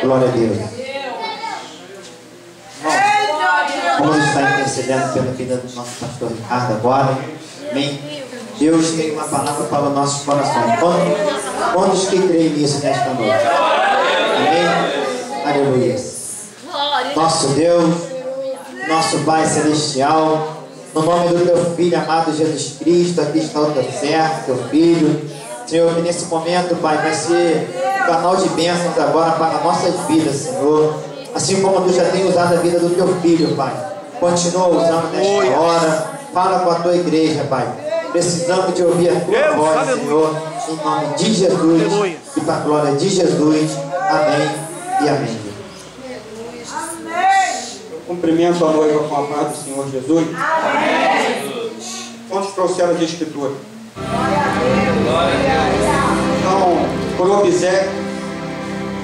Glória a Deus. Vamos estar intercedendo pela vida do nosso pastor Ricardo agora. Amém. Deus tem uma palavra para os nossos corações. Quantos que creem nisso nesta noite? Amém. Aleluia. Nosso Deus, nosso Pai Celestial, no nome do teu Filho amado Jesus Cristo, aqui está o teu servo, teu Filho. Senhor, que nesse momento, Pai, vai ser um canal de bênçãos agora para nossas vidas, Senhor. Assim como tu já tem usado a vida do teu Filho, Pai. Continua usando nesta hora. Fala com a tua igreja, Pai. Precisamos de ouvir a tua voz, Senhor. Em nome de Jesus e para a glória de Jesus. Amém e amém. Eu cumprimento a noiva com a paz do Senhor Jesus. Amém. Quantos trouxeram de escritura? Então, por obséquio,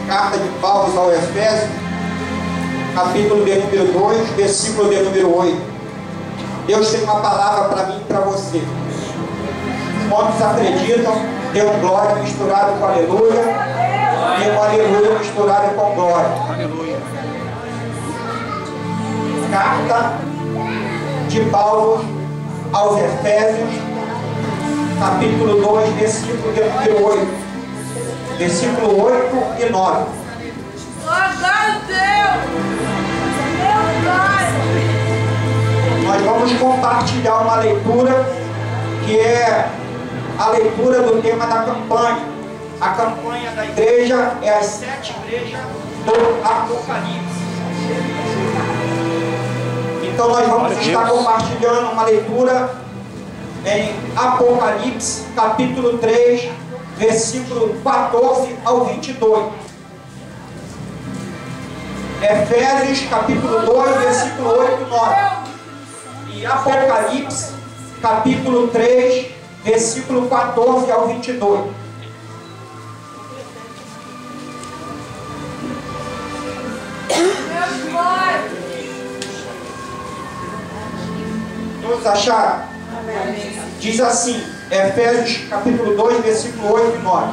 carta de Paulo ao Efésios, capítulo de número 2, versículo de número 8. Deus tem uma palavra para mim e para você. Quantos acreditam, tem um glória misturado com aleluia, e um aleluia misturado com glória. Aleluia. Carta de Paulo aos Efésios, capítulo 2, versículo de número 8. Versículo 8 e 9. Nós vamos compartilhar uma leitura que é a leitura do tema da campanha. A campanha da igreja é as 7 igrejas do Apocalipse. Então nós vamos estar compartilhando uma leitura em Apocalipse, capítulo 3, versículo 14 ao 22. Efésios, capítulo 2, versículo 8 e 9. E Apocalipse, capítulo 3, versículo 14 ao 22. Todos acharam? Diz assim, Efésios capítulo 2, versículo 8 e 9.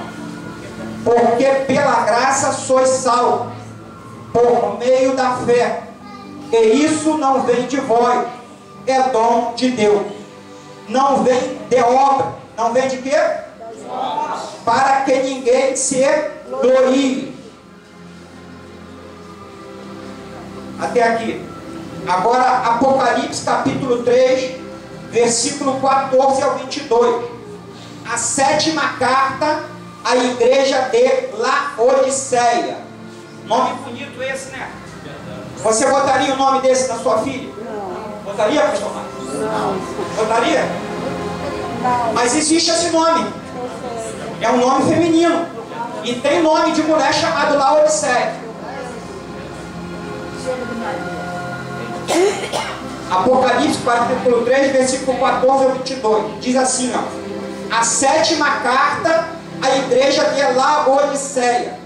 Porque pela graça sois salvos, por meio da fé, e isso não vem de vós, é dom de Deus. Não vem de obra. Não vem de quê? Para que ninguém se glorie. Até aqui. Agora, Apocalipse capítulo 3, versículo 14 ao 22. A 7ª carta à igreja de Laodiceia. Nome bonito esse, né? Você botaria o nome desse na sua filha? Não. Botaria, pastor Marcos? Não. Botaria? Não. Mas existe esse nome. É um nome feminino. E tem nome de mulher chamado Laodiceia. Apocalipse capítulo 3, versículo 14 ao 22. Diz assim, ó. A 7ª carta à igreja de Laodiceia.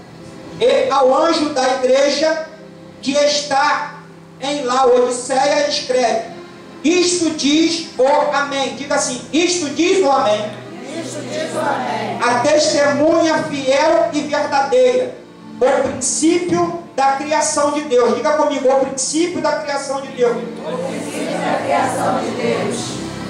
E ao anjo da igreja que está em Laodiceia escreve: isto diz o amém. Diga assim: isto diz o amém. Isto diz o amém. A testemunha fiel e verdadeira, o princípio da criação de Deus. Diga comigo: o princípio da criação de Deus. O princípio da criação de Deus.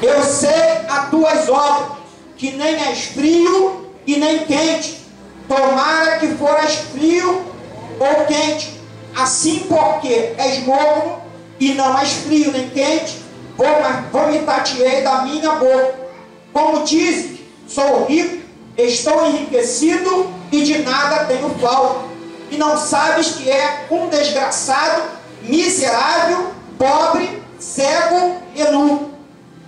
Eu sei as tuas obras, que nem és frio e nem quente. Tomara que foras frio ou quente. Assim, porque és morno e não és frio nem quente, vomitar-te-ei da minha boca. Como dizes, sou rico, estou enriquecido e de nada tenho falta. E não sabes que é um desgraçado, miserável, pobre, cego e nu.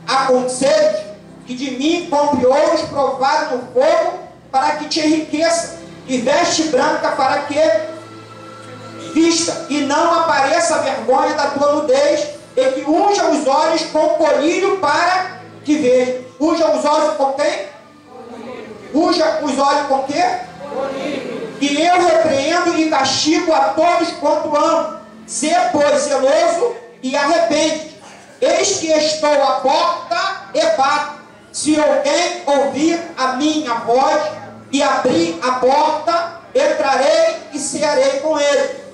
Aconselho que de mim compre ouros provado no fogo, para que te enriqueça, e veste branca para que vista, e não apareça a vergonha da tua nudez, e que unja os olhos com colírio para que veja. Unja os olhos com quem? Unja os olhos com quê? E eu repreendo e castigo a todos quanto amo. Sê, pois, zeloso e arrepende. Eis que estou à porta e bato. Se alguém ouvir a minha voz e abrir a porta, entrarei e cearei com ele.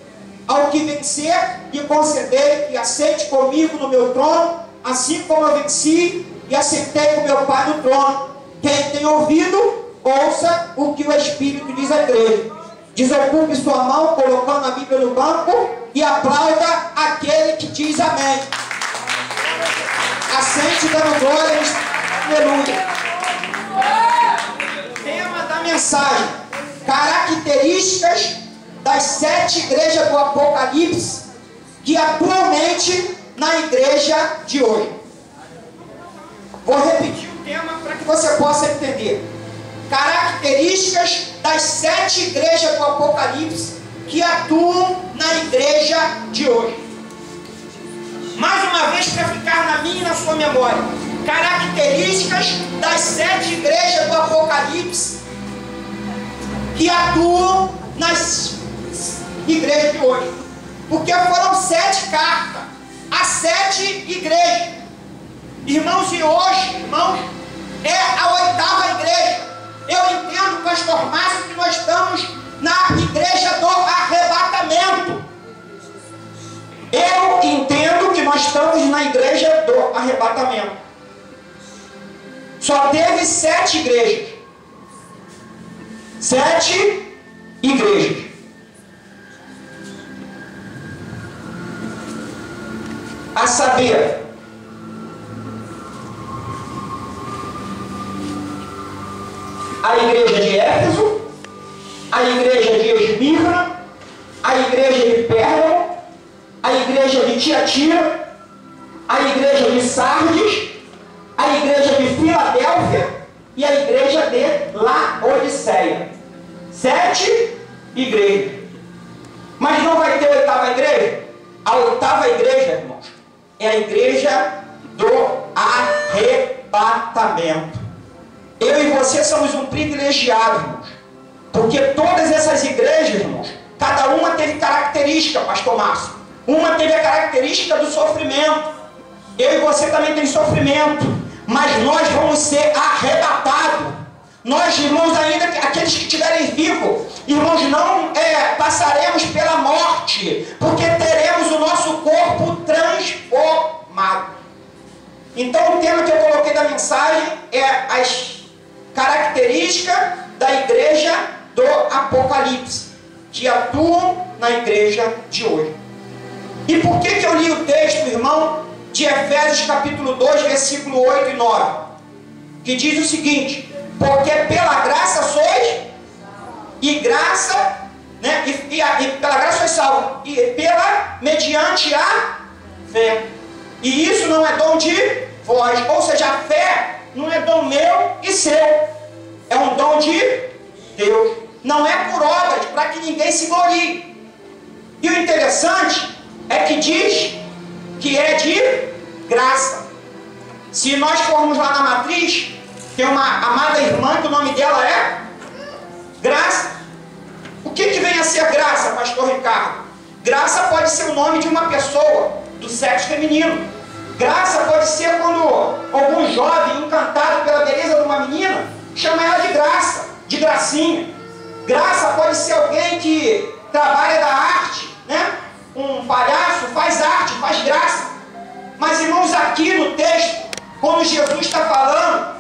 Ao que vencer, lhe concederei que aceite comigo no meu trono, assim como eu venci e assentei com meu Pai no trono. Quem tem ouvido, ouça o que o Espírito diz à igreja. Desocupe sua mão, colocando a Bíblia no banco, e aplauda aquele que diz amém. Assente dando glórias. Aleluia. Tema da mensagem: características das 7 igrejas do Apocalipse que atualmente na igreja de hoje. Vou repetir o tema para que você possa entender. Características das 7 igrejas do Apocalipse que atuam na igreja de hoje. Mais uma vez, para ficar na minha e na sua memória. Características das 7 igrejas do Apocalipse que atuam nas igrejas de hoje. Porque foram 7 cartas a 7 igrejas. Irmãos, e hoje, irmãos, é a 8ª igreja. Eu entendo, pastor Márcio, que nós estamos na igreja do arrebatamento. Eu entendo que nós estamos na igreja do arrebatamento. Só teve 7 igrejas. 7 igrejas. A saber, a igreja de Éfeso, a igreja de Esmirna, a igreja de Pérgamo, a igreja de Tiatira, a igreja de Sardes, a igreja de Filadélfia e a igreja de Laodiceia. 7 igrejas. Mas não vai ter 8ª igreja? A 8ª igreja, irmãos, é a igreja do arrebatamento. Eu e você somos um privilegiado, irmãos, porque todas essas igrejas, irmãos, cada uma teve característica, pastor Márcio. Uma teve a característica do sofrimento. Eu e você também tem sofrimento, mas nós vamos ser arrebatados. Nós, irmãos, ainda aqueles que estiverem vivos, irmãos, não passaremos pela morte, porque teremos o nosso corpo transformado. Então o tema que eu coloquei da mensagem é as características da igreja do Apocalipse, que atuam na igreja de hoje. E por que eu li o texto, irmão, de Efésios capítulo 2, versículo 8 e 9? Que diz o seguinte: porque pela graça sois, e graça, né, e pela graça sois salvos, e mediante a fé. E isso não é dom de vós, ou seja, a fé não é dom meu e seu, é um dom de Deus. Não é por obras, para que ninguém se glorie. E o interessante é que diz que é de graça. Se nós formos lá na matriz, tem uma amada irmã que o nome dela é Graça. O que vem a ser graça, pastor Ricardo? Graça pode ser o nome de uma pessoa do sexo feminino. Graça pode ser quando algum jovem encantado pela beleza de uma menina chama ela de graça, de gracinha. Graça pode ser alguém que trabalha da arte, né? Um palhaço faz arte, faz graça. Mas, irmãos, aqui no texto, quando Jesus está falando,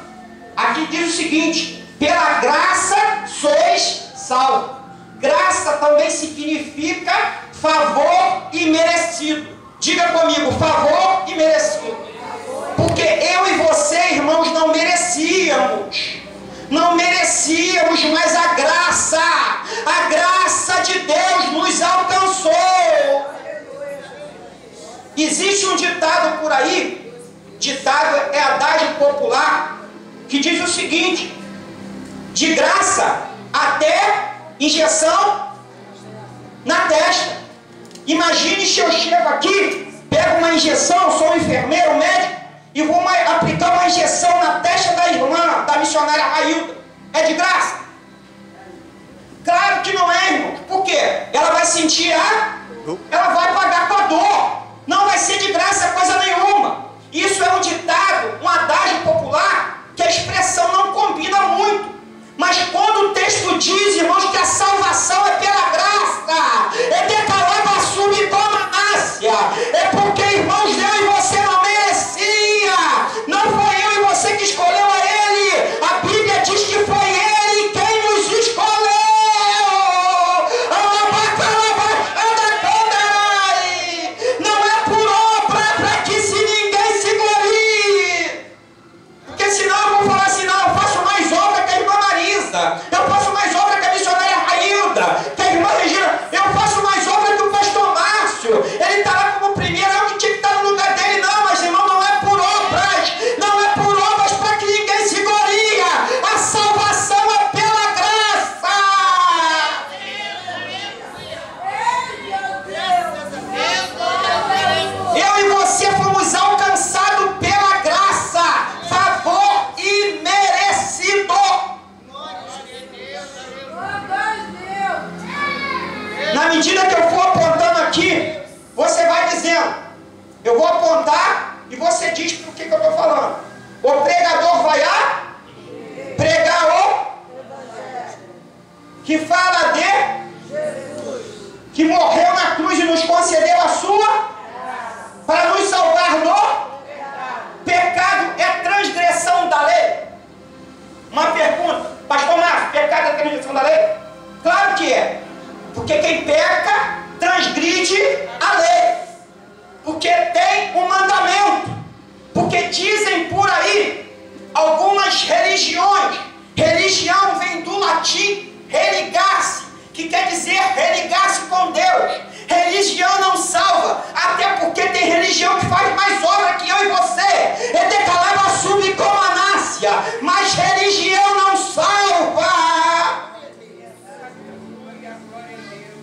aqui diz o seguinte: pela graça sois salvos. Graça também significa favor imerecido. Diga comigo, favor imerecido. Porque eu e você, irmãos, não merecíamos. Não merecíamos, mas a graça de Deus nos alcançou. Existe um ditado por aí, ditado é adágio popular, que diz o seguinte: de graça até injeção na testa. Imagine se eu chego aqui, pego uma injeção, sou um enfermeiro, um médico, e vou aplicar uma injeção na testa da irmã, da missionária Railda. É de graça? Claro que não é, irmão. Por quê? Ela vai sentir ela vai pagar com a dor. Não vai ser de graça coisa nenhuma. Isso é um ditado, um adágio popular, que a expressão não combina muito. Mas quando o texto diz, irmãos, que a salvação que fala de Jesus, que morreu na cruz e nos concedeu a sua para nos salvar do pecado. É transgressão da lei? Uma pergunta, pastor Márcio, pecado é transgressão da lei? Claro que é, porque quem peca transgride a lei, porque tem um mandamento, porque dizem por aí algumas religiões, religião vem do latim religar-se, que quer dizer religar-se com Deus. Religião não salva, até porque tem religião que faz mais obra que eu e você, é decalava subcomanácia, mas religião não salva.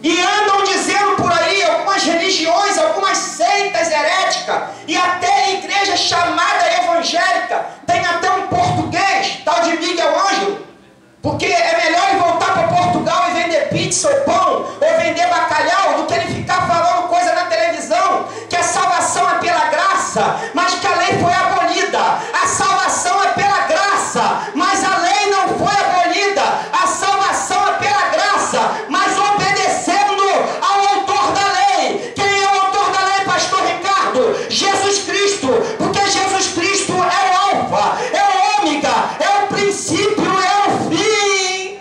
E andam dizendo por aí algumas religiões, algumas seitas heréticas, e até igreja chamada evangélica, tem até um português, tal de Miguel Ângelo, porque é melhor ele voltar para Portugal e vender pizza ou pão, ou vender bacalhau, do que ele ficar falando coisa na televisão, que a salvação é pela graça, mas que a lei foi abolida. A salvação é pela graça, mas a lei não foi abolida. A salvação é pela graça, mas obedecendo ao autor da lei. Quem é o autor da lei, pastor Ricardo? Jesus Cristo, porque Jesus Cristo é o alfa, é o ômega, é o princípio, é o fim.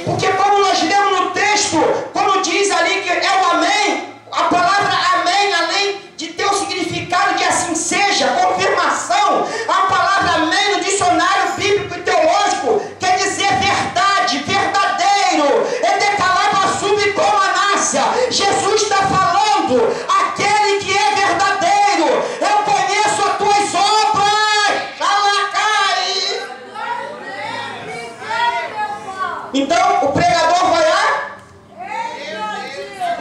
Porque como nós lemos no texto, quando diz ali que é o amém, a palavra amém, além de ter o significado de assim seja, confirmação, a palavra amém no dicionário bíblico e teológico quer dizer verdade, verdadeiro, é decalava subcomanácia. Jesus está falando, aquele que é verdadeiro, eu conheço as tuas obras, Xalacai. Então o pregador vai lá,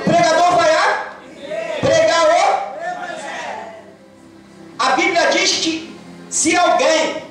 pregar o... A Bíblia diz que se alguém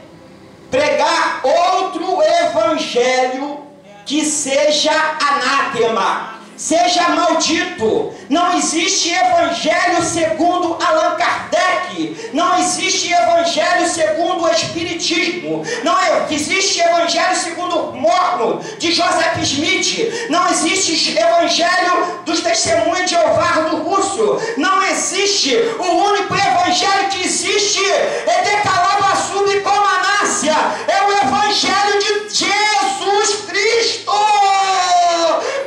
pregar outro evangelho, que seja anátema, seja maldito. Não existe evangelho segundo Allan Kardec, não existe evangelho segundo o Espiritismo, não existe evangelho segundo Mormon, de Joseph Smith, não existe evangelho dos Testemunhos de Jeová do Russo, não existe. O único evangelho que existe é decalava subcomanácia, é o evangelho de Jesus Cristo.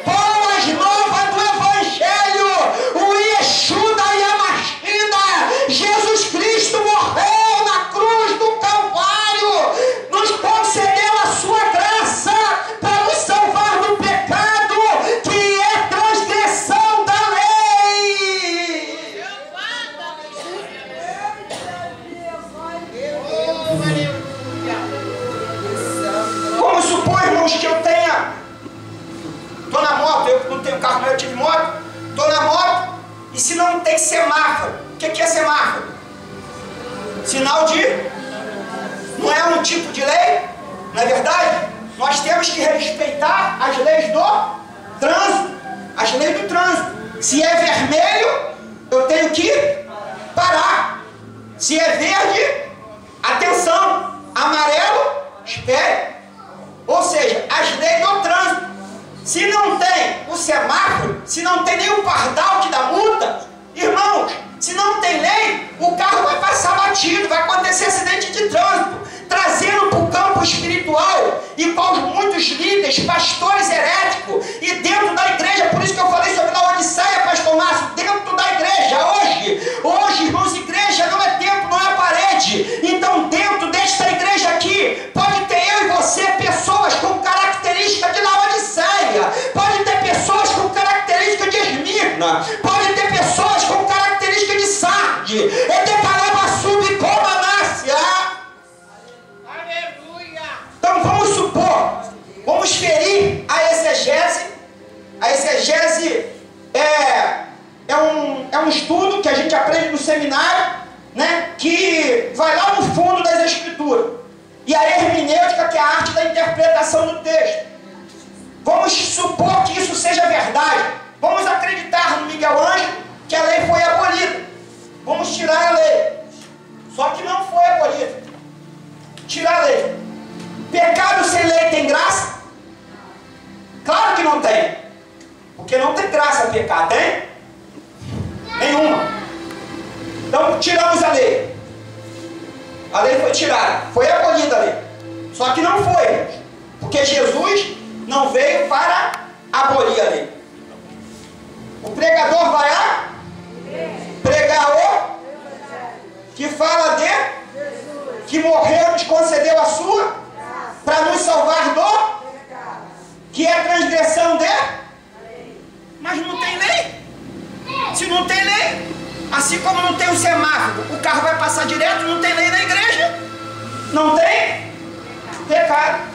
Boas novas do evangelho, o Yeshua da Yamashida, Jesus Cristo morreu na cruz do Calvário, nos concedeu a sua graça para nos salvar do pecado, que é transgressão da lei. Vamos supor, irmãos, que eu tenha... Estou na moto, eu não tenho carro, mas eu tive moto. Estou na moto e se não tem semáforo, o que é semáforo? Sinal de... Não é um tipo de lei, não é verdade? Nós temos que respeitar as leis do trânsito. As leis do trânsito. Se é vermelho, eu tenho que parar. Se é verde, atenção. Amarelo, espere. Ou seja, as leis do trânsito. Se não tem o semáforo, se não tem nem o pardal que dá multa, irmãos, se não tem lei, o carro vai passar batido, vai acontecer acidente de trânsito, trazendo para o campo espiritual, e com muitos líderes, pastores heréticos, e dentro da igreja, por isso que eu falei sobre a Odisseia, pastor Márcio, dentro da igreja, hoje, irmãos, igreja não é templo, não é parede. Então dentro desta igreja aqui, pode ter eu e você, pessoas com característica de Laodiceia, pode ter pessoas com característica de Esmirna, pode ter pessoas com característica de Sarde, é decalava subcomanácia. Aleluia! Então vamos supor, vamos ferir a exegese. A exegese é um estudo que a gente aprende no seminário, né, que vai lá no fundo das escrituras. E a hermenêutica, que é a arte da interpretação do texto. Vamos supor que isso seja verdade. Vamos acreditar no Miguel Ângelo que a lei foi abolida. Vamos tirar a lei. Só que não foi abolida. Tirar a lei. Pecado sem lei tem graça? Claro tem graça pecar, tem? Nenhuma. Então tiramos a lei. A lei foi tirada, foi abolida a lei. Só que não foi, porque Jesus não veio para abolir a lei. O pregador vai a pregar o que fala de que morreu, nos concedeu a sua para nos salvar do que é transgressão de. Mas não tem lei. Se não tem lei, assim como não tem o semáforo, o carro vai passar direto, não tem lei na igreja, não tem pecado.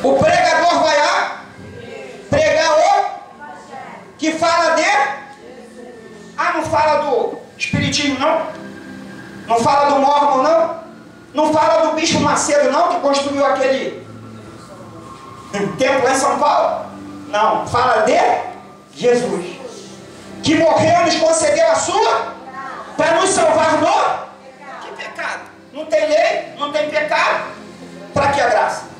O pregador vai a pregar o que fala de. Ah, não fala do espiritismo não? Não fala do Mormon não? Não fala do Bispo Macedo não, que construiu aquele templo lá em São Paulo? Não, fala de Jesus, que morreu e nos concedeu a sua para nos salvar do que pecado? Não tem lei, não tem pecado, para que a graça?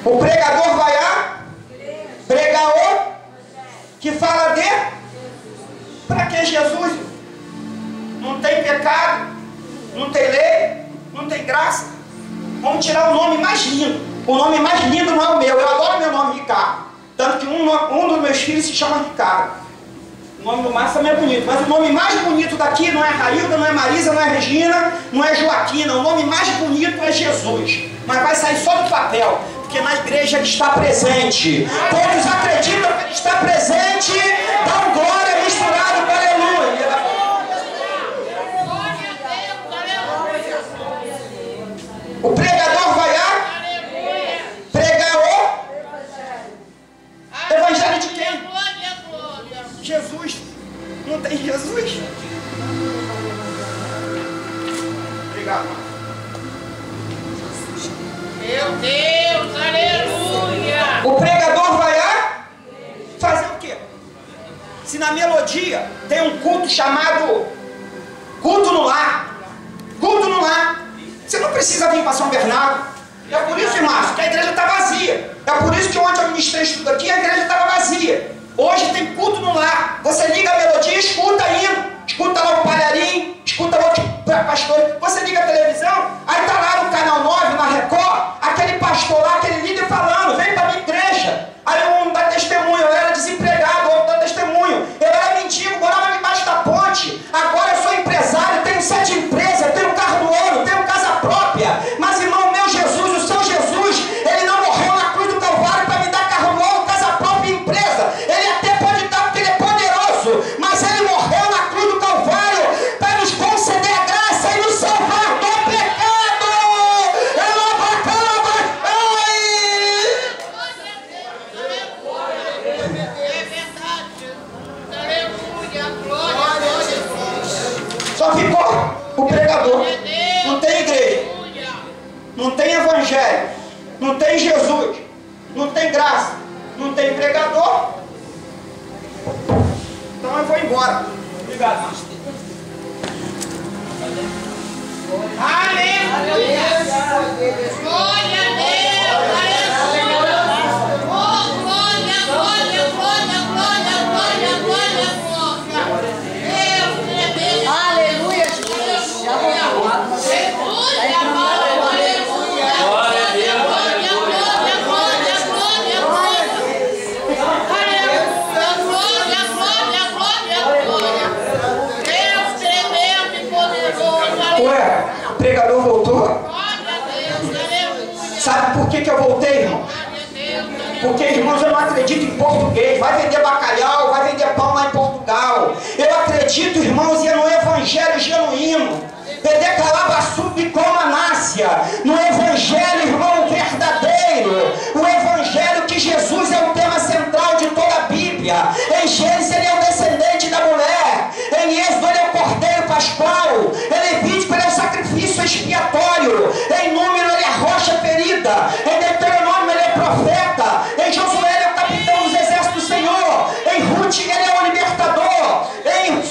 O pregador vai a pregar o que fala de. Para que Jesus? Não tem pecado, não tem lei, não tem graça. Vamos tirar o nome mais lindo. O nome mais lindo não é o meu. Eu adoro meu nome, Ricardo. Tanto que um dos meus filhos se chama Ricardo. O nome do Márcio também é bonito. Mas o nome mais bonito daqui não é Railda, não é Marisa, não é Regina, não é Joaquina. O nome mais bonito é Jesus. Mas vai sair só do papel. Porque na igreja ele está presente. Todos acreditam que ele está presente. Dão glória misturado com aleluia. O pregador vai a pregar o evangelho de quem? Jesus. Não tem Jesus? Obrigado. Meu Deus, aleluia! O pregador vai a fazer o quê? Se na melodia tem um culto chamado culto no lar. Culto no lar. Você não precisa vir para São Bernardo. É por isso, irmãos, que a igreja está vazia. É por isso que ontem eu ministrei tudo aqui, a igreja estava vazia. Hoje tem culto no lar. Você liga a melodia e escuta indo. Escuta lá o palharim, escuta outro pastor. Você liga a televisão, aí está lá no Canal 9, na Record, aquele pastor lá, aquele líder falando, vem para a minha igreja. Aí um dá testemunho, eu era desempregado, outro dá testemunho. Eu era mendigo, morava debaixo da ponte. Agora eu sou empresário, tenho 7 empresas, tenho carro do ano, tenho casa própria. Mas irmão, meu Jesus, o seu Jesus, ele não morreu na cruz do Calvário para me dar carro do ano, casa própria e empresa. Ele até pode dar porque ele é poderoso, mas ele morreu na cruz do Calvário para nos conceder a graça e nos salvar do pecado. Só ficou o pregador. Não tem igreja, não tem evangelho, não tem Jesus, não tem graça, não tem pregador. Então eu vou embora. Obrigado, Márcio. Aleluia! Glória a Deus! Aleluia! Oh, glória, glória, glória, glória, glória, glória, glória! Deus é Deus! Aleluia! Jesus é amado! Aleluia! Glória a Deus! Glória, glória, glória, glória, glória! Aleluia! Glória, glória, glória, glória! Deus tremendo e poderoso! Ué, o pregador voltou? Sabe por que eu voltei, irmão? Porque, irmãos, eu não acredito em português. Vai vender bacalhau, vai vender pão lá em Portugal. Eu acredito, irmãos, no evangelho genuíno. Vender calabassu e comanácia. No evangelho, irmão, verdadeiro. O evangelho que Jesus é o tema central de toda a Bíblia. Em Gênesis ele é o descendente da mulher. Em Êxodo ele é o cordeiro pascual. Em Levítico ele é o sacrifício expiatório. Em Número ele é a rocha ferida. Em Deuteronômio ele é profeta. Em Josué ele é o capitão dos exércitos do Senhor. Em Ruth ele é o libertador. Em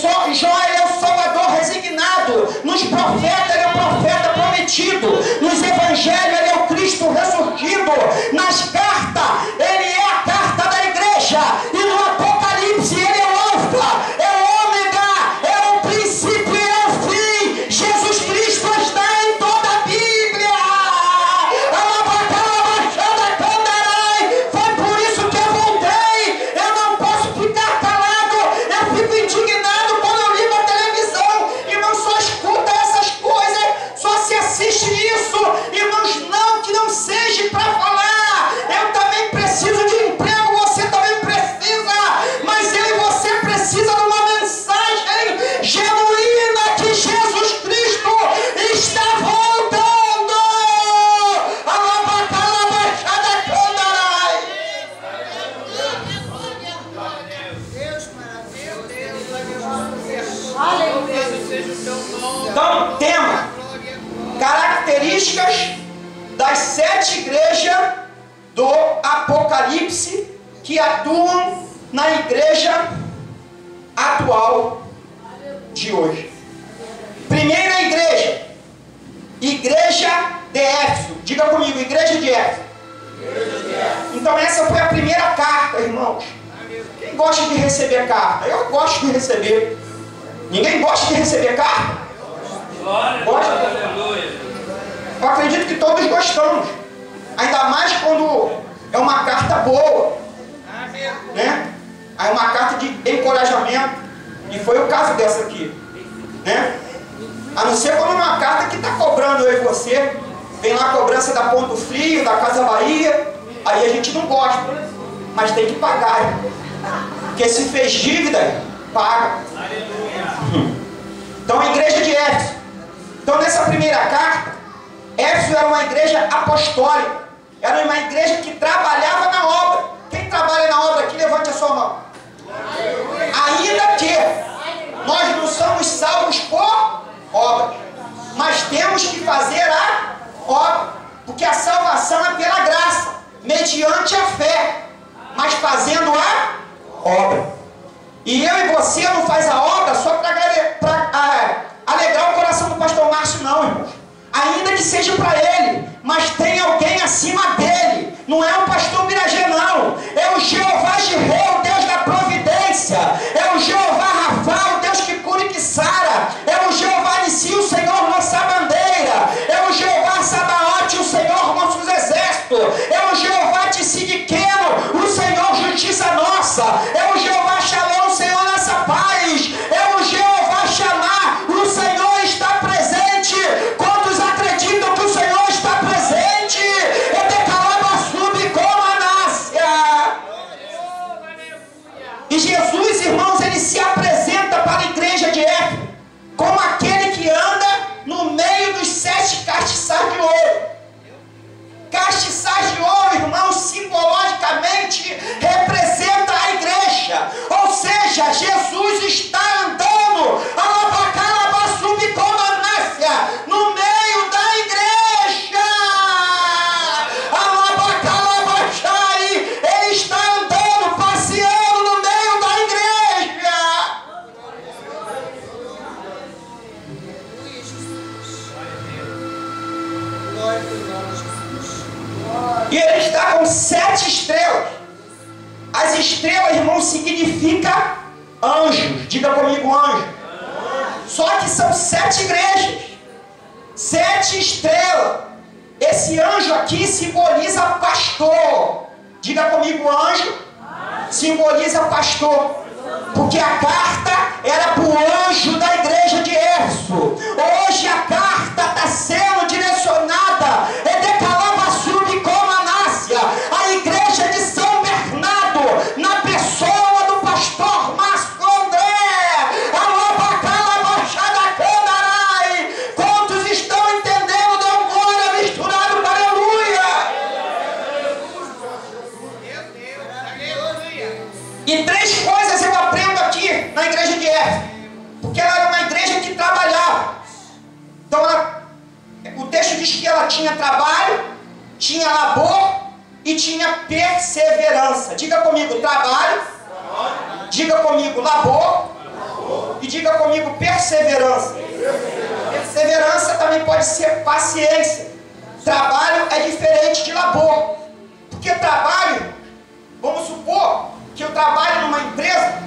Apocalipse que atuam na igreja atual de hoje. Primeira igreja, igreja de Éfeso. Diga comigo, igreja de Éfeso. Então essa foi a primeira carta, irmãos. Quem gosta de receber carta? Eu gosto de receber. Ninguém gosta de receber carta? Gosta? Eu acredito que todos gostamos. Ainda mais quando é uma carta boa, né? Aí uma carta de encorajamento. E foi o caso dessa aqui, né? A não ser quando é uma carta que está cobrando eu e você. Vem lá a cobrança da Ponto Frio, da Casa Bahia. Aí a gente não gosta, mas tem que pagar. Porque se fez dívida, paga. Então a igreja de Éfeso. Então nessa primeira carta, Éfeso era uma igreja apostólica. Era uma igreja que trabalhava na obra. Quem trabalha na obra aqui, levante a sua mão. Ainda que nós não somos salvos por obras, mas temos que fazer a obra, porque a salvação é pela graça, mediante a fé, mas fazendo a obra. E eu e você não faz a obra só para alegrar o coração do pastor Márcio, não, irmãos. Ainda que seja para ele, mas tem alguém acima dele. Não é o pastor Miragê, não. É o Jeová Jireh, o Deus da providência. É o Jeová Rafa, o Deus que cura e que sara. É o Jeová Nissi, o Senhor nossa bandeira. É o Jeová Sabaote, o Senhor nossos exércitos. É o Jeová Tsidqueno, o Senhor justiça nossa. É o Jeová Shalom, o Senhor nossa paz. É o Jeová Shammah, o Senhor está presente. Quantos acreditam que o Senhor está presente? E Jesus, irmãos, ele se apresenta para a igreja de Éfeso como aquele que anda no meio dos 7 castiçais de ouro. Castiçais de ouro, irmãos, simbologicamente representa a igreja. Ou seja, Jesus está andando no meio da igreja. Ele está andando, passeando no meio da igreja. E ele está com 7 estrelas. As estrelas, irmãos, significam anjos. Diga comigo, anjo. Só que são 7 igrejas, 7 estrelas. Esse anjo aqui simboliza pastor. Diga comigo, anjo simboliza pastor. Porque a carta era para o anjo da igreja de Éfeso. Hoje a carta está sendo direcionada a igreja de São Bernardo, na pessoa do pastor Márcio André. Quantos estão entendendo? Dá um glória misturado com aleluia. E 3 coisas eu aprendo aqui na igreja de Éfeso, porque ela era uma igreja que trabalhava. Então o texto diz que ela tinha trabalho, tinha labor e tinha perseverança. Diga comigo, trabalho. Diga comigo, labor. E diga comigo, perseverança. Perseverança também pode ser paciência. Trabalho é diferente de labor. Porque trabalho, vamos supor que eu trabalho numa empresa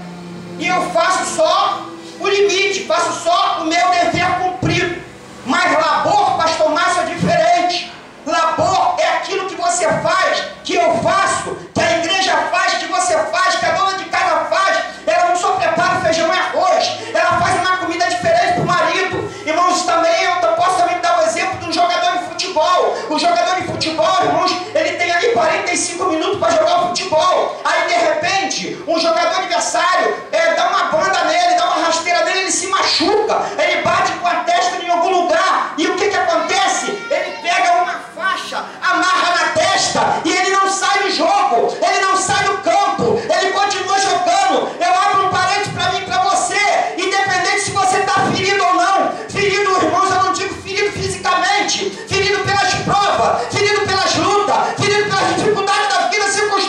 e eu faço só o limite, faço só o meu dever cumprido. Mas labor, pastor Márcio, é diferente. Labor é aquilo que você faz, que eu faço, que a igreja faz, que você faz, que a dona de casa faz. Ela não só prepara feijão e arroz, ela faz uma comida diferente para o marido. Irmãos, também eu posso também dar o exemplo de um jogador de futebol. O jogador de futebol, irmãos, ele tem ali 45 minutos para jogar o futebol. Aí de repente, um jogador adversário dá uma banda nele, dá uma rasteira nele, ele se machuca, ele bate com a testa em algum lugar. E o que acontece? Ele pega uma faixa, amarra na testa e ele não sai do jogo, ele não sai do campo, ele continua jogando. Eu abro um parênteses para mim e para você, independente se você está ferido ou não. Ferido, irmãos, eu não digo ferido fisicamente, ferido pelas provas, ferido pelas lutas, ferido pelas dificuldades da vida, circunstâncias.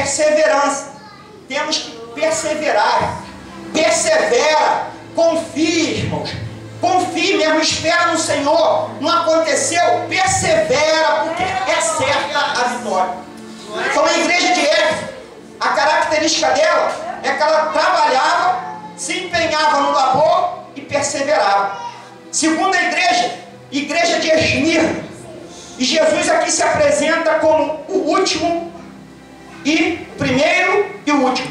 perseverança. Temos que perseverar. Persevera, confie, irmãos. Confie mesmo, espera no Senhor. Não aconteceu? Persevera, porque é certa a vitória. Então a igreja de Éfeso, a característica dela é que ela trabalhava, se empenhava no labor e perseverava. Segunda igreja de Esmirna. E Jesus aqui se apresenta como o último e primeiro e o último.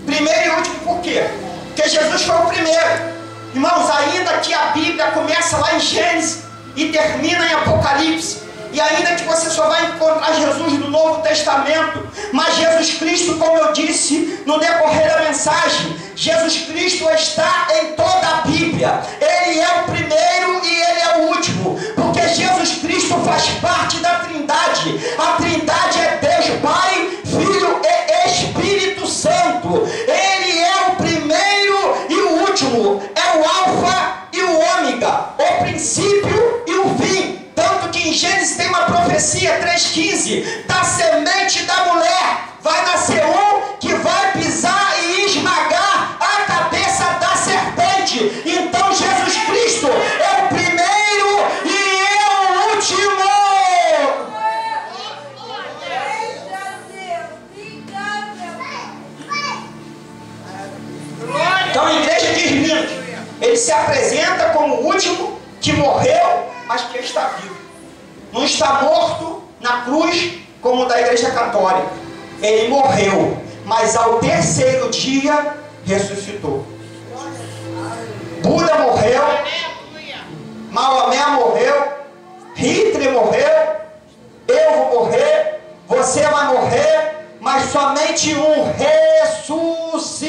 Primeiro e último por quê? Porque Jesus foi o primeiro. Irmãos, ainda que a Bíblia começa lá em Gênesis e termina em Apocalipse, e ainda que você só vai encontrar Jesus no Novo Testamento, mas Jesus Cristo, como eu disse no decorrer da mensagem, Jesus Cristo está em toda a Bíblia. Ele é o primeiro e Ele é o último, porque Jesus Cristo faz parte da Trindade. A Trindade é Deus Pai, Filho e Espírito Santo. Ele é o primeiro e o último, é o Alfa e o Ômega, o princípio e o fim. Tanto que em Gênesis tem uma profecia 3,15: da semente da mulher vai nascer um que vai pisar e esmagar a cabeça da serpente. Então Jesus Cristo é o primeiro e é o último. Então a igreja de Esmirna, ele se apresenta como o último que morreu, mas que está vivo. Não está morto na cruz como o da igreja católica. Ele morreu, mas ao terceiro dia ressuscitou. Buda morreu, Maomé morreu, Hitler morreu, eu vou morrer, você vai morrer, mas somente um ressuscitou.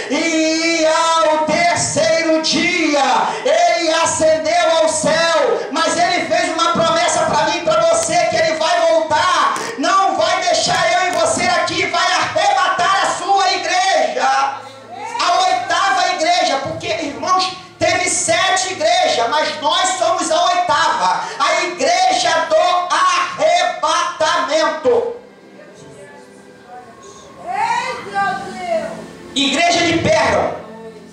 E ao terceiro dia ele ascendeu ao céu, mas ele fez uma promessa para mim e para você, que ele vai voltar, não vai deixar eu e você aqui, vai arrebatar a sua igreja, a oitava igreja, porque, irmãos, teve 7 igrejas, mas nós somos a oitava, a igreja do arrebatamento. Igreja de Pérgamo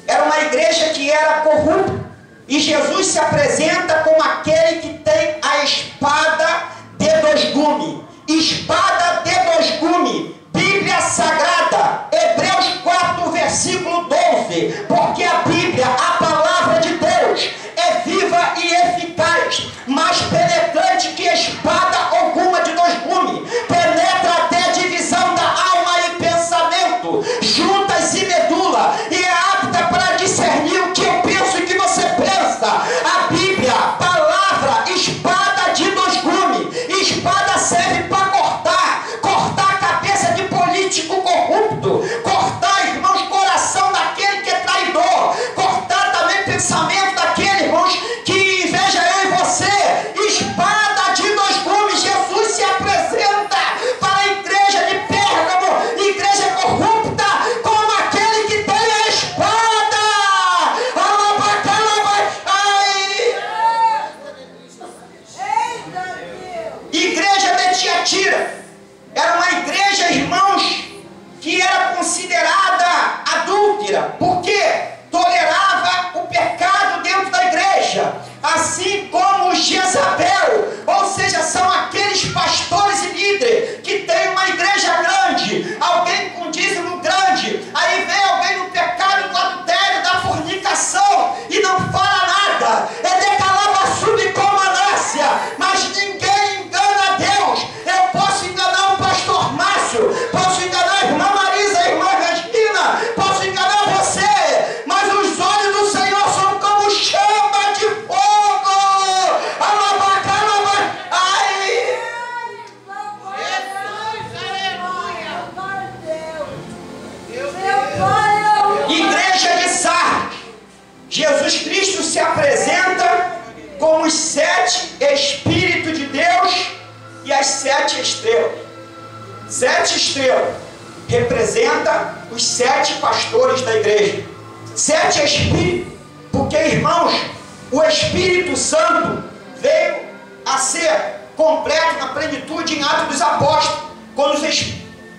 era uma igreja que era corrupta, e Jesus se apresenta como aquele que tem a espada de 2 gumes. Espada de 2 gumes, Bíblia Sagrada, Hebreus 4, versículo 12, porque a Bíblia, a palavra de Deus, é viva e eficaz, mais penetrante que espada alguma de 2 gumes, penetra até a divisão da alma e pensamento, juntas e medula, e é apta para discernir o que eu penso e o que você pensa. A Bíblia, palavra, espada de 2 gumes. Espada serve para cortar a cabeça de político corrupto, cortar, irmãos, coração daquele que é traidor, cortar também pensamento daquele, irmãos, que inveja eu e você. Espada de 2 gumes. Jesus se apresenta para a igreja de Pérgamo, igreja corrupta, como aquele que tem a espada. Igreja de Tiatira era uma igreja, irmãos, que era considerada adúltera, porque tolerava o pecado dentro da igreja, assim como Jezabel, ou seja, são aqueles pastores e líderes que tem uma igreja grande, alguém com dízimo grande, aí vem alguém no pecado do adultério, da fornicação, e não fala nada, é decalabassuda e comanância, mas ninguém engana Deus. Eu posso enganar o pastor Márcio, posso enganar a irmã Marisa, a irmã Regina, posso enganar você, mas os olhos do Senhor são como chama de fogo. Ai! Igreja de Sardes, Jesus Cristo se apresenta como os 7 Espíritos de Deus e as 7 estrelas. 7 estrelas representa os 7 pastores da igreja. 7 Espíritos, porque, irmãos, o Espírito Santo veio a ser completo na plenitude em Atos dos Apóstolos, quando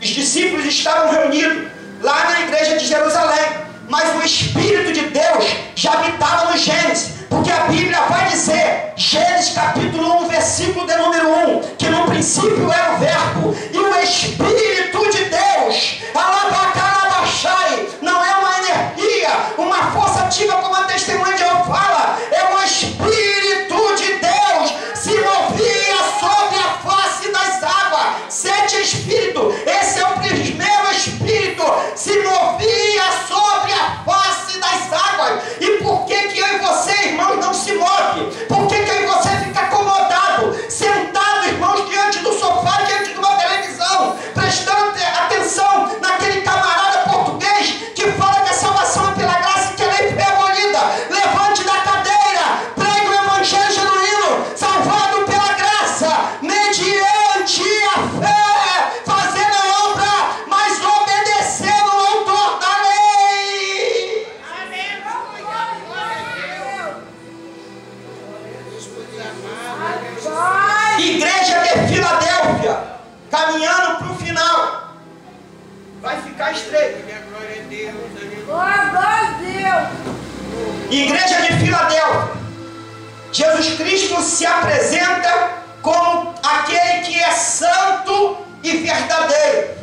Os discípulos estavam reunidos lá na igreja de Jerusalém, mas o Espírito de Deus já habitava no Gênesis, porque a Bíblia vai dizer, Gênesis capítulo 1, versículo de número 1, que no princípio era o Verbo, e o Espírito de Deus, Alabacarabachai, não é uma energia, uma força ativa como a testemunha de Jeová fala, é o Espírito de Deus, se movia sobre a face das águas. 7 Espírito, esse é o primeiro Espírito, se movia sobre a face das águas. E por que eu e você, irmãos, não se move? Por que eu e você fica acomodado, sentado, irmãos, diante do sofá, diante de uma televisão, prestando atenção naquele camarada português que fala que a salvação é pela graça e que a lei foi abolida? Levante da cadeira, pregue o evangelho genuíno, salvado pela graça, mediante a fé, fazendo a obra, mas obedecendo ao autor da lei. Igreja de Filadélfia, caminhando para o final, vai ficar estreito. Igreja de Filadélfia, Jesus Cristo se apresenta como aquele que é santo e verdadeiro,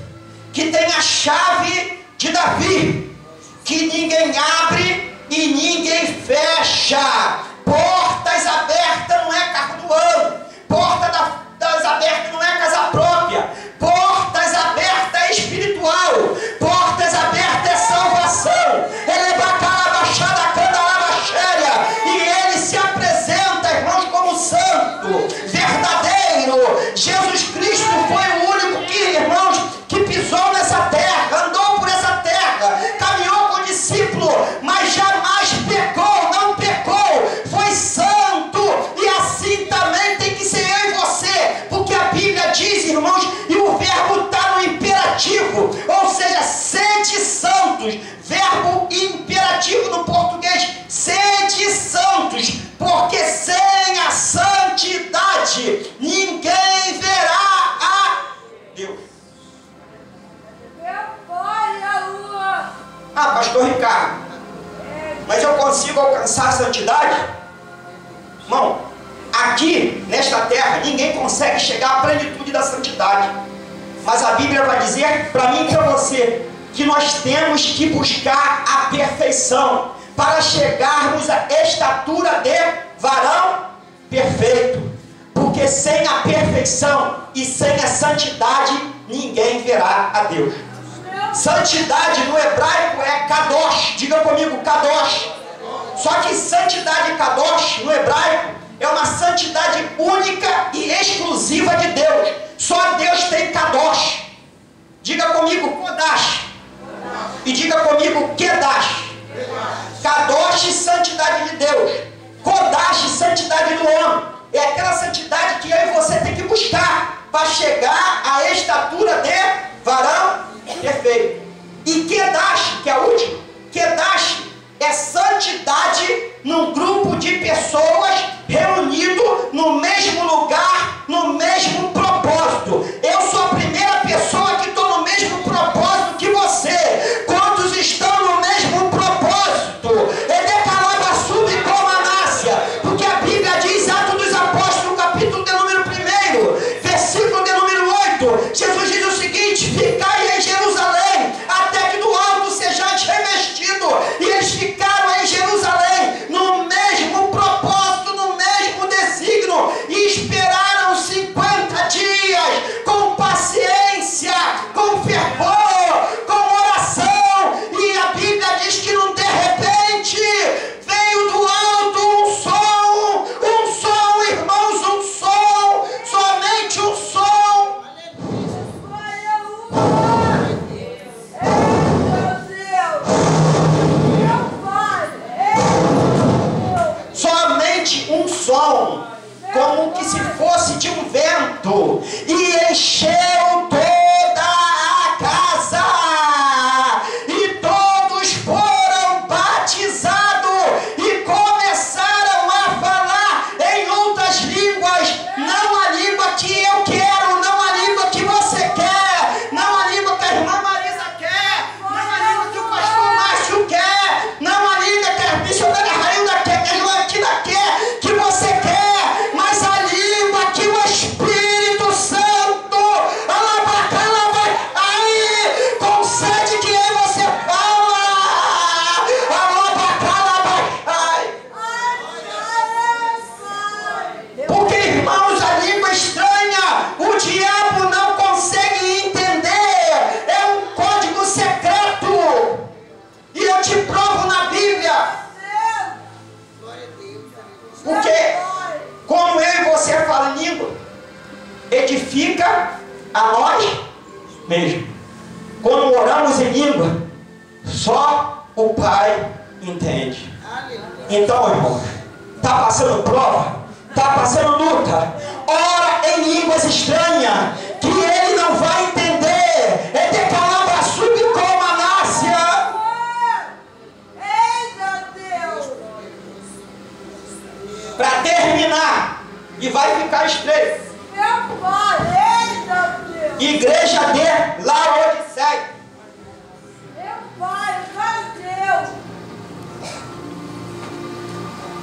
que tem a chave de Davi, que ninguém abre e ninguém fecha. Portas abertas não é carro do ano, portas abertas não é casa própria, portas abertas é espiritual, portas abertas é salvação. Ele é bacarabachada, candarabachéria, e ele se apresenta, irmãos, como santo, verdadeiro. Jesus Cristo foi o único que, irmãos, que pisou nessa terra, andou por essa terra, caminhou com o discípulo, mas jamais pecou, não pecou, foi santo. E assim também tem que ser eu e você, porque a Bíblia diz, irmãos, e o verbo está no imperativo, ou seja, sede santos, verbo imperativo no português, sede santos, porque sem a santidade ninguém verá a Deus. Ah, pastor Ricardo, mas eu consigo alcançar a santidade? Irmão, aqui nesta terra ninguém consegue chegar à plenitude da santidade, mas a Bíblia vai dizer para mim e para você que nós temos que buscar a perfeição para chegarmos à estatura de varão perfeito, porque sem a perfeição e sem a santidade ninguém verá a Deus. Santidade no hebraico é kadosh, diga comigo, kadosh. Só que santidade kadosh no hebraico é uma santidade única e exclusiva de Deus. Só Deus tem kadosh. Diga comigo, kodash. E diga comigo, kedash. Kadosh, santidade de Deus. Kodash, santidade do homem. É aquela santidade que eu e você tem que buscar para chegar à estatura de varão perfeito. E kedash, que é a última, kedash é santidade num grupo de pessoas reunido no mesmo lugar, no mesmo propósito. Eu sou a primeira pessoa que estou no mesmo propósito que você. Quantos estão no mesmo propósito? É decalabassubi como anácia, porque a Bíblia diz, Atos dos Apóstolos, capítulo de número 1, versículo de número 8, Jesus diz o seguinte: ficai em Jerusalém, até que do alto sejais revestido. E eles ficaram em Jerusalém, no mesmo propósito edifica a nós mesmos. Quando oramos em língua, só o Pai entende. Então, irmão, está passando prova, está passando luta, ora em línguas estranhas, que ele não vai entender. É de palavra subcomanácia. Para terminar, e vai ficar estreito. Igreja de Laodiceia.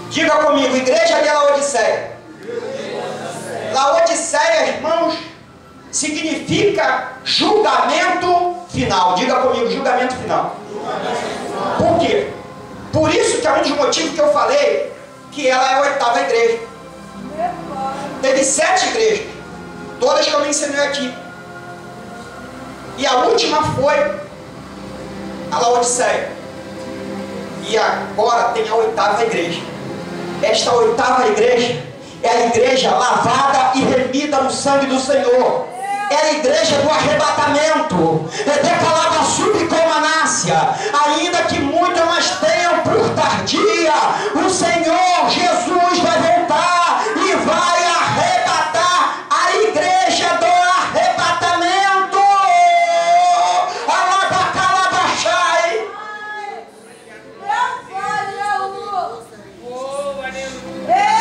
Diga comigo, igreja de Laodiceia. Laodiceia, irmãos, significa julgamento final. Diga comigo, julgamento final. Por quê? Por isso que é um dos motivos que eu falei que ela é a 8ª igreja. Teve 7 igrejas, todas que eu mencionei aqui. E a última foi a Laodiceia. E agora tem a 8ª igreja. Esta 8ª igreja é a igreja lavada e remida no sangue do Senhor. É a igreja do arrebatamento. É de palavra subcomanácia. Ainda que muitos mais tenham por tardia, o Senhor Jesus vai voltar e vai arrebatar a igreja do arrebatamento. Alabacalabachai.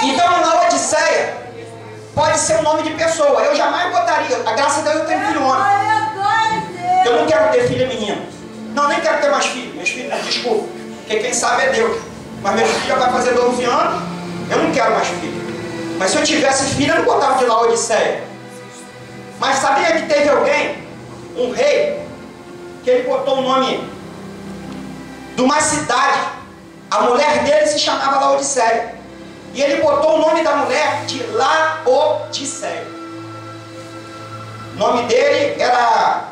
Então, Laodiceia pode ser um nome de pessoa. Eu jamais botaria. A graça de Deus, eu tenho filho homem. Eu não quero ter filha menina. Não, nem quero ter mais filho. Meus filhos, desculpa. Porque quem sabe é Deus. Mas meu filho já vai fazer 12 anos. Eu não quero mais filho. Mas se eu tivesse filho, eu não botava de Laodiceia. Mas sabia que teve alguém, um rei, que ele botou o nome de uma cidade. A mulher dele se chamava Laodiceia. E ele botou o nome da mulher de Laodiceia. O nome dele era...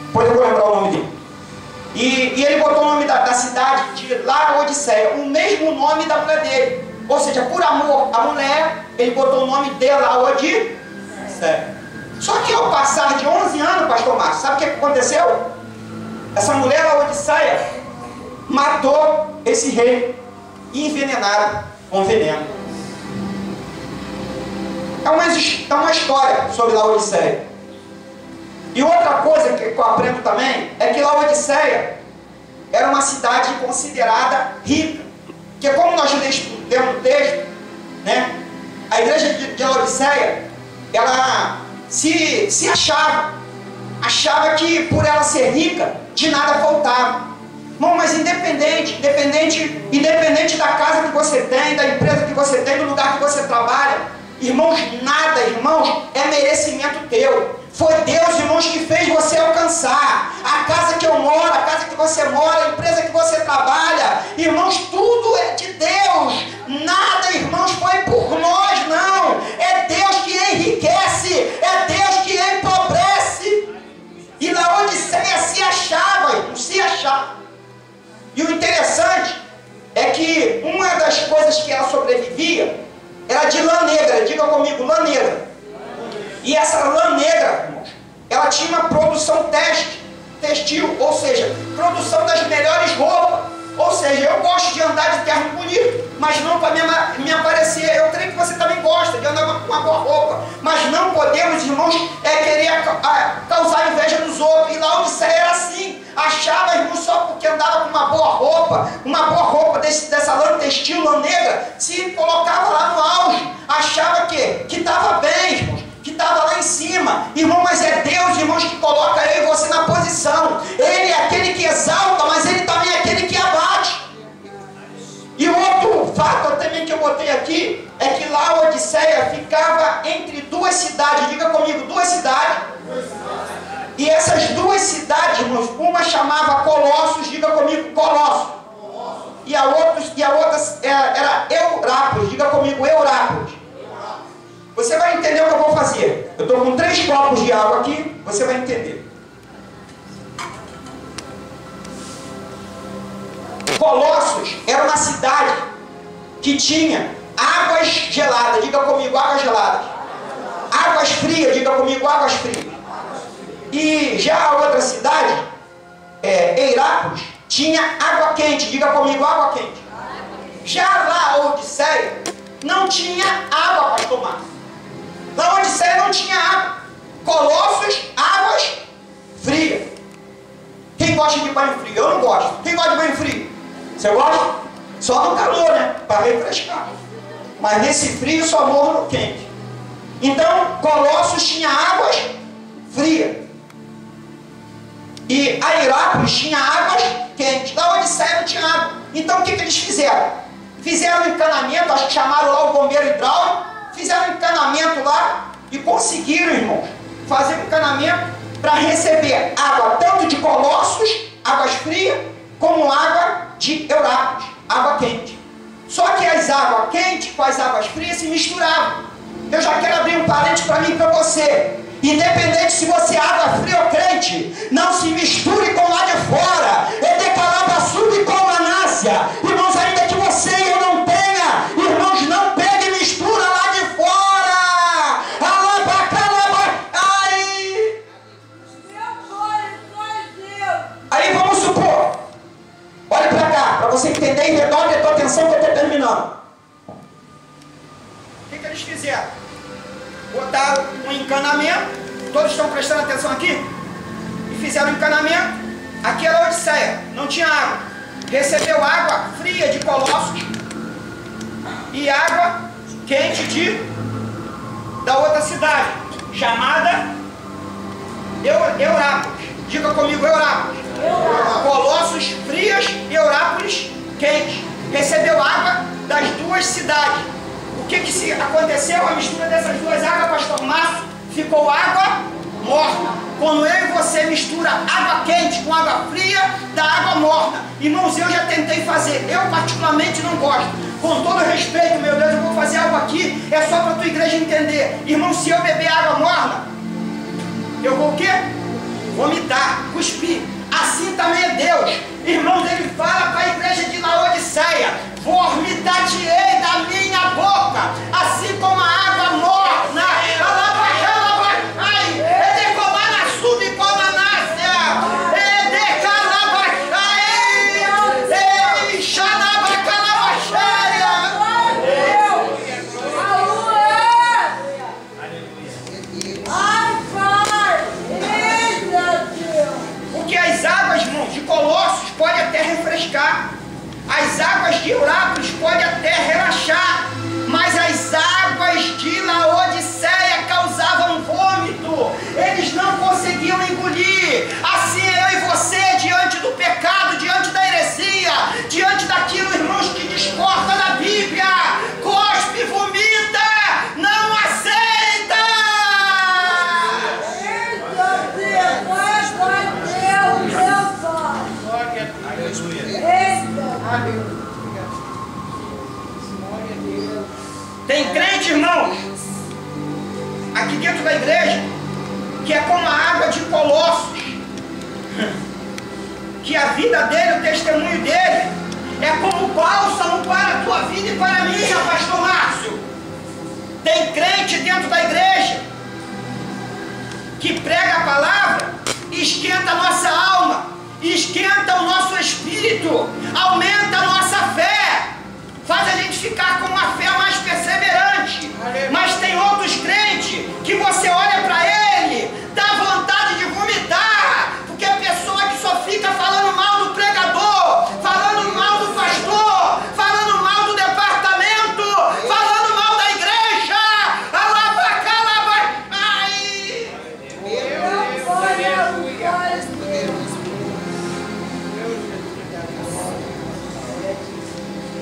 Depois eu vou lembrar o nome dele. E ele botou o nome da cidade de Laodiceia, o mesmo nome da mulher dele. Ou seja, por amor à mulher, ele botou o nome de Laodiceia. Só que ao passar de 11 anos, pastor Márcio, sabe o que aconteceu? Essa mulher Laodiceia matou esse rei e envenenaram com veneno. É uma história sobre Laodiceia. E outra coisa que eu aprendo também é que Laodiceia era uma cidade considerada rica. Porque como nós lemos no texto, né, a igreja de Laodiceia, ela se achava que por ela ser rica, de nada faltava. Bom, mas independente da casa que você tem, da empresa que você tem, do lugar que você trabalha, irmãos, nada, irmãos, é merecimento teu. Foi Deus, irmãos, que fez você alcançar. A casa que eu moro, a casa que você mora, a empresa que você trabalha, irmãos, tudo é de Deus. Nada, irmãos, foi por nós, não. É Deus que enriquece, é Deus que empobrece. E Laodiceia se achava. E o interessante é que uma das coisas que ela sobrevivia era de lã negra. Diga comigo, lã negra. E essa lã negra, irmãos, ela tinha uma produção textil, ou seja, produção das melhores roupas. Ou seja, eu gosto de andar de terno bonito, mas não para me aparecer. Eu creio que você também gosta de andar com uma boa roupa. Mas não podemos, irmãos, querer causar inveja dos outros. E Laodiceia era assim. Achava, irmãos, só porque andava com uma boa roupa dessa lã textil, lã negra, se colocava lá no auge. Achava que estava bem, irmãos, que estava lá em cima. Irmão, mas é Deus, irmãos, que coloca eu e você na posição. Ele é aquele que exalta, mas Ele também é aquele que abate. E outro fato também que eu botei aqui é que Laodiceia ficava entre 2 cidades. Diga comigo, 2 cidades. E essas 2 cidades, irmãos, uma chamava Colossos. Diga comigo, Colossos. E a outra era Eurápolis. Diga comigo, Eurápolis. Você vai entender o que eu vou fazer. Eu estou com 3 copos de água aqui, você vai entender. Colossos era uma cidade que tinha águas geladas, diga comigo, águas geladas. Águas frias, diga comigo, águas frias. E já a outra cidade, Herápolis, tinha água quente, diga comigo, água quente. Já lá a Odisseia não tinha água para tomar. Na Odisseia não tinha água. Colossos, águas frias. Quem gosta de banho frio? Eu não gosto. Quem gosta de banho frio? Você gosta? Só no calor, né? Para refrescar. Mas nesse frio só morro no quente. Então, Colossos tinha águas frias. E a Herápolis tinha águas quentes. Na Odisseia não tinha água. Então o que eles fizeram? Fizeram um encanamento, acho que chamaram lá o bombeiro hidráulico, fizeram um encanamento lá e conseguiram, irmãos, fazer um encanamento para receber água tanto de Colossos, águas frias, como água de Herápolis, água quente. Só que as águas quentes com as águas frias se misturavam. Eu já quero abrir um parênteses para mim e para você. Independente se você é água fria ou crente, não se misture com lá de fora. É decalada sub com anácia. Irmãos, ainda que você e eu não tenha, irmãos, não pegue e mistura lá de fora. Aí vamos supor, olhe para cá, para você entender e redobre a tua atenção que eu estou terminando. O que eles fizeram? Botaram um encanamento, todos estão prestando atenção aqui? E fizeram um encanamento. Aqui era a Odisseia, não tinha água. Recebeu água fria de Colossos e água quente da outra cidade, chamada Herápolis. Diga comigo, Herápolis. Colossos frias e Herápolis quente. Recebeu água das duas cidades. O que se aconteceu? A mistura dessas duas águas, pastor Márcio, ficou água morna. Quando eu e você mistura água quente com água fria, dá água morna. Irmãos, eu já tentei fazer, eu particularmente não gosto. Com todo respeito, meu Deus, eu vou fazer algo aqui, é só para a tua igreja entender. Irmão, se eu beber água morna, eu vou o quê? Vomitar, cuspir. Assim também é Deus. Irmãos, ele fala para a igreja de Laodiceia: vomitar-te-ei da minha boca, assim como a água morna. Ai, é decomar na subcomanácia, é decalabaxaei, é xanabacalabaxaia. Porque as águas, irmãos, de Colossos pode até refrescar. As águas de Herápolis podem até relaxar, mas as águas de Laodiceia causavam vômito. Eles não conseguiam engolir. Assim é eu e você diante do pecado, diante da heresia, diante daquilo, irmãos, que discorda da Bíblia. Cospe, vomita, não aceita. Tem crente, irmãos, aqui dentro da igreja, que é como a água de Colossos, que a vida dele, o testemunho dele, é como bálsamo para a tua vida e para a minha, pastor Márcio. Tem crente dentro da igreja que prega a palavra e esquenta a nossa alma, esquenta o nosso espírito, aumenta a nossa fé, faz a gente ficar com uma fé mais perseverante. Mas tem outros crentes que você olha para ele, dá vontade de vomitar, porque a pessoa que só fica falando mal do pregador, falando mal do pastor, falando mal do departamento, falando mal da igreja, ai!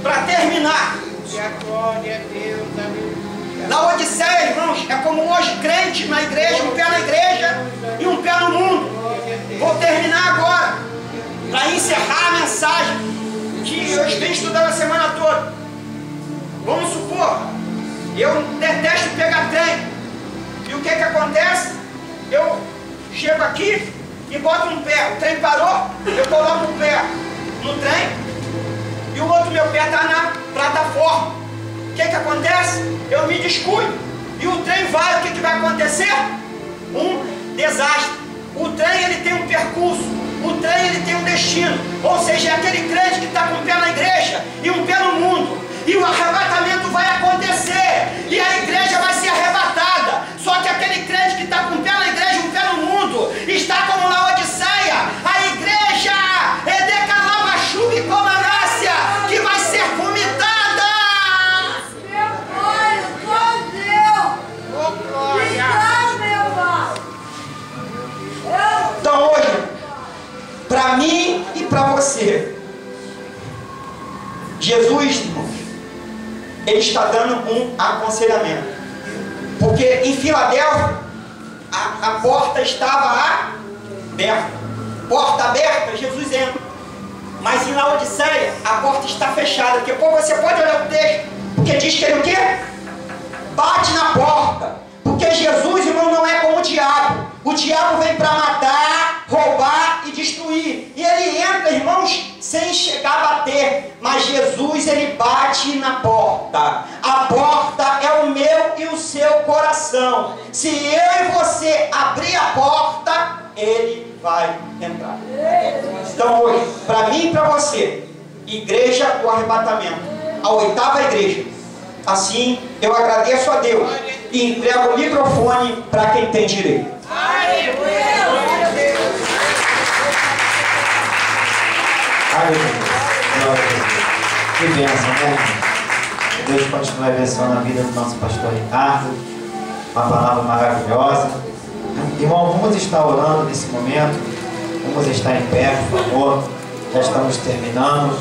Para terminar, Laodiceia, irmãos, é como hoje crente na igreja, um pé na igreja e um pé no mundo. Vou terminar agora, para encerrar a mensagem que eu venho estudando a semana toda. Vamos supor, eu detesto pegar trem. E o que acontece? Eu chego aqui e boto um pé. O trem parou, eu coloco o pé no trem e o outro meu pé está na plataforma. o que acontece? Eu me descuido. E o trem vai, o que vai acontecer? Um desastre. O trem, ele tem um percurso. O trem, ele tem um destino. Ou seja, é aquele crente que está com um pé na igreja e um pé no mundo. E o arrebatamento vai acontecer. E a igreja vai ser arrebatada. Só que aquele crente que está com um pé na igreja e um pé no mundo está como Laodiceia. A igreja é decalabachuva e colarácia, que vai ser vomitada. Meu pai, só Deus! Ô, glória! Então hoje, para mim e para você, Jesus, irmãos, ele está dando um aconselhamento. Porque em Filadélfia, a porta estava aberta. Porta aberta, Jesus entra. Mas em Laodiceia, a porta está fechada. Porque você pode olhar o texto, porque diz que ele o quê? Bate na porta. Porque Jesus, irmão, não é como o diabo. O diabo vem para matar, roubar e destruir. E ele entra, irmãos, sem chegar a bater. Mas Jesus, ele bate na porta. A porta é o meu e o seu coração. Se eu e você abrir a porta, ele vai entrar. Então hoje, para mim e para você, igreja do arrebatamento, a 8ª igreja. Assim, eu agradeço a Deus e entrego o microfone para quem tem direito. Aleluia. Que bênção, né? Que Deus continue abençoando a vida do nosso pastor Ricardo. Uma palavra maravilhosa. Irmão, vamos estar orando nesse momento. Vamos estar em pé, por favor. Já estamos terminando.